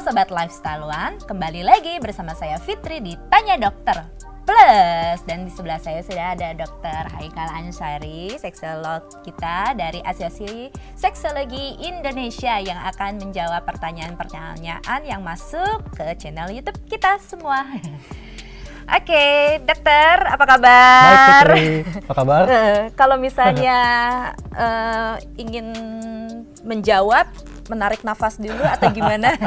Sobat Lifestyle One, kembali lagi bersama saya Fitri di Tanya Dokter Plus. Dan di sebelah saya sudah ada Dr. Haikal Ansari, seksolog kita dari Asosiasi Seksologi Indonesia yang akan menjawab pertanyaan-pertanyaan yang masuk ke channel YouTube kita semua. Oke, dokter, apa kabar? Baik, Fitri. Apa kabar? Kalau misalnya ingin menjawab, menarik nafas dulu atau gimana?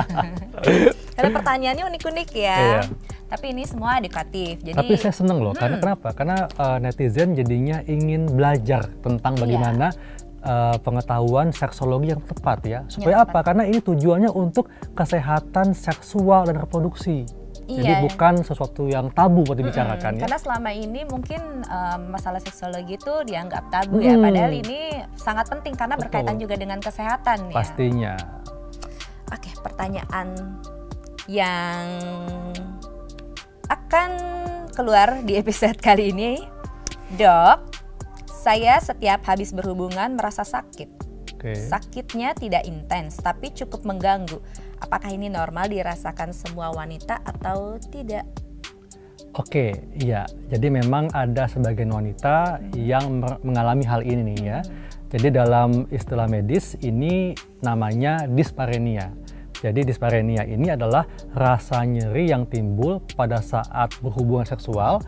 Karena pertanyaannya unik-unik ya. Iya. Tapi ini semua edukatif. Jadi, Tapi saya seneng loh, karena kenapa? Karena netizen jadinya ingin belajar tentang bagaimana pengetahuan seksologi yang tepat ya. Supaya apa? Karena ini tujuannya untuk kesehatan seksual dan reproduksi. Jadi bukan sesuatu yang tabu buat dibicarakan ya. Karena selama ini mungkin masalah seksologi itu dianggap tabu ya. Padahal ini sangat penting karena berkaitan juga dengan kesehatan ya. Pastinya. Oke, pertanyaan yang akan keluar di episode kali ini. Dok, saya setiap habis berhubungan merasa sakit. Sakitnya tidak intens tapi cukup mengganggu. Apakah ini normal dirasakan semua wanita atau tidak? Oke, iya. Jadi memang ada sebagian wanita yang mengalami hal ini nih ya. Jadi dalam istilah medis ini namanya disparenia. Jadi disparenia ini adalah rasa nyeri yang timbul pada saat berhubungan seksual,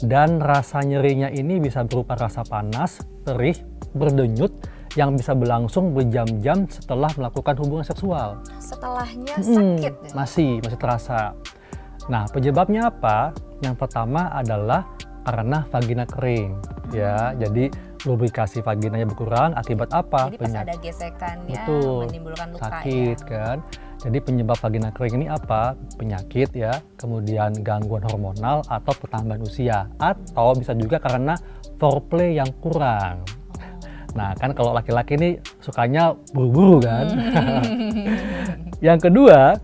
dan rasa nyerinya ini bisa berupa rasa panas, perih, berdenyut yang bisa berlangsung berjam-jam setelah melakukan hubungan seksual. Setelahnya sakit ya? Masih terasa. Nah, penyebabnya apa? Yang pertama adalah karena vagina kering ya. Jadi lubrikasi vaginanya berkurang akibat apa? Jadi pas ada gesekannya menimbulkan luka sakit ya? Kan. Jadi penyebab vagina kering ini apa? Penyakit ya, kemudian gangguan hormonal atau pertambahan usia, atau bisa juga karena foreplay yang kurang. Nah kan kalau laki-laki ini sukanya buru-buru kan. Yang kedua,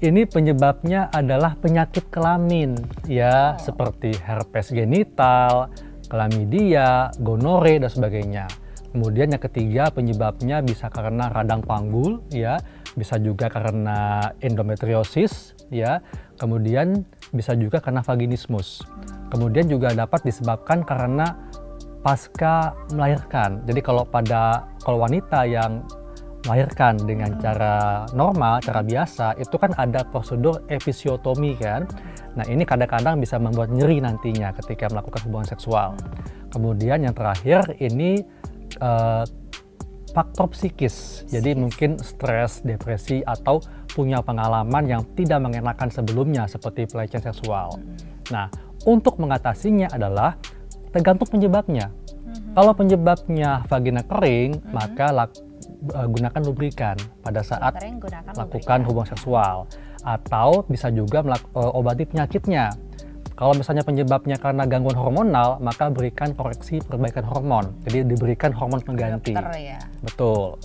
ini penyebabnya adalah penyakit kelamin ya, seperti herpes genital, chlamydia, gonore dan sebagainya. Kemudian yang ketiga, penyebabnya bisa karena radang panggul ya, bisa juga karena endometriosis ya, kemudian bisa juga karena vaginismus. Kemudian juga dapat disebabkan karena pasca melahirkan. Jadi kalau wanita yang melahirkan dengan cara normal, cara biasa, itu kan ada prosedur episiotomi kan. Nah ini kadang-kadang bisa membuat nyeri nantinya ketika melakukan hubungan seksual. Kemudian yang terakhir ini faktor psikis. Jadi mungkin stres, depresi, atau punya pengalaman yang tidak mengenakan sebelumnya seperti pelecehan seksual. Nah untuk mengatasinya adalah tergantung penyebabnya. Kalau penyebabnya vagina kering, maka gunakan lubrikan pada saat lakukan hubungan seksual. Atau bisa juga obati penyakitnya. Kalau misalnya penyebabnya karena gangguan hormonal, maka berikan koreksi perbaikan hormon. Jadi diberikan hormon pengganti. Dokter, ya? Betul.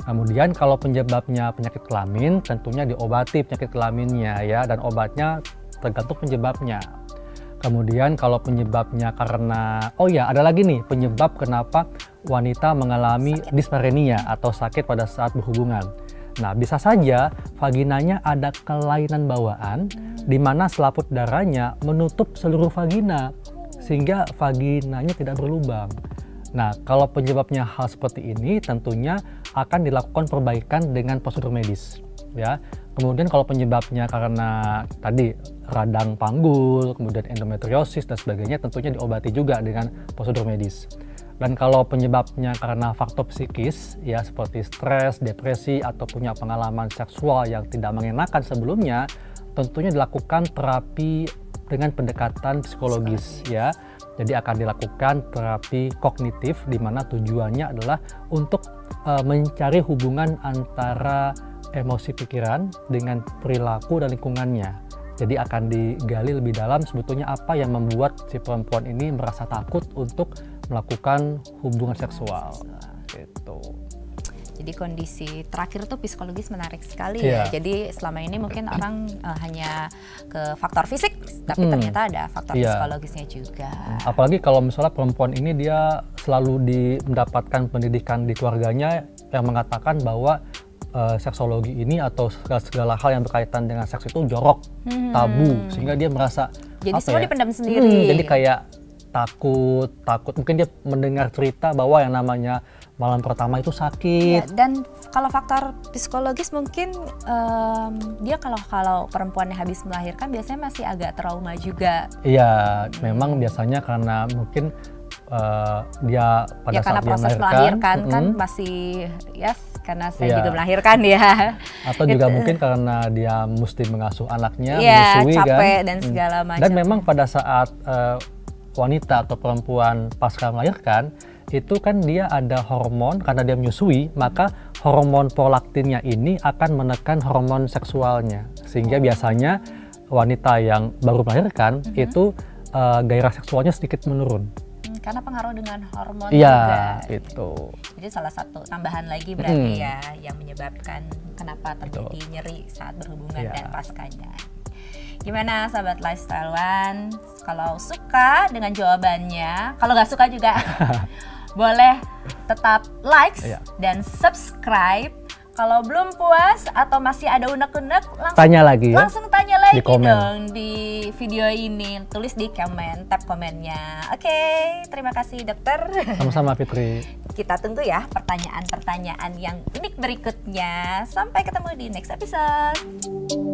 Kemudian kalau penyebabnya penyakit kelamin, tentunya diobati penyakit kelaminnya ya, dan obatnya tergantung penyebabnya. Kemudian kalau penyebabnya karena, ada lagi nih penyebab kenapa wanita mengalami disparenia atau sakit pada saat berhubungan. Nah bisa saja vaginanya ada kelainan bawaan di mana selaput darahnya menutup seluruh vagina sehingga vaginanya tidak berlubang. Nah kalau penyebabnya hal seperti ini tentunya akan dilakukan perbaikan dengan prosedur medis ya. Kemudian kalau penyebabnya karena tadi radang panggul, kemudian endometriosis dan sebagainya, tentunya diobati juga dengan prosedur medis. Dan kalau penyebabnya karena faktor psikis ya seperti stres, depresi, atau punya pengalaman seksual yang tidak mengenakan sebelumnya, tentunya dilakukan terapi dengan pendekatan psikologis ya. Jadi akan dilakukan terapi kognitif di mana tujuannya adalah untuk mencari hubungan antara emosi pikiran dengan perilaku dan lingkungannya. Jadi akan digali lebih dalam sebetulnya apa yang membuat si perempuan ini merasa takut untuk melakukan hubungan seksual. Gitu. Jadi kondisi terakhir tuh psikologis menarik sekali ya. Jadi selama ini mungkin orang hanya ke faktor fisik, tapi ternyata ada faktor psikologisnya juga. Apalagi kalau misalnya perempuan ini dia selalu mendapatkan pendidikan di keluarganya yang mengatakan bahwa seksologi ini atau segala hal yang berkaitan dengan seks itu jorok, tabu, sehingga dia merasa jadi semua dipendam sendiri. Jadi kayak takut mungkin dia mendengar cerita bahwa yang namanya malam pertama itu sakit. Ya, dan kalau faktor psikologis mungkin dia kalau perempuannya habis melahirkan biasanya masih agak trauma juga. Iya, memang biasanya karena mungkin dia pada saat karena dia proses melahirkan kan masih karena saya juga melahirkan ya. Atau juga mungkin karena dia mesti mengasuh anaknya, menyusui kan. Capek dan segala macam. Dan memang pada saat wanita atau perempuan pasca melahirkan itu kan dia ada hormon, karena dia menyusui maka hormon prolaktinnya ini akan menekan hormon seksualnya, sehingga biasanya wanita yang baru melahirkan itu gairah seksualnya sedikit menurun. Karena pengaruh dengan hormon juga. Iya, itu. Jadi salah satu tambahan lagi berarti ya yang menyebabkan kenapa terjadi nyeri saat berhubungan dan paskanya. Gimana sahabat Lifestyle One? Kalau suka dengan jawabannya, kalau nggak suka juga boleh tetap likes dan subscribe. Kalau belum puas atau masih ada unek-unek, langsung tanya lagi dong di video ini. Tulis di komen, tab komennya. Oke, terima kasih dokter. Sama-sama Fitri. Kita tunggu ya pertanyaan-pertanyaan yang unik berikutnya. Sampai ketemu di next episode.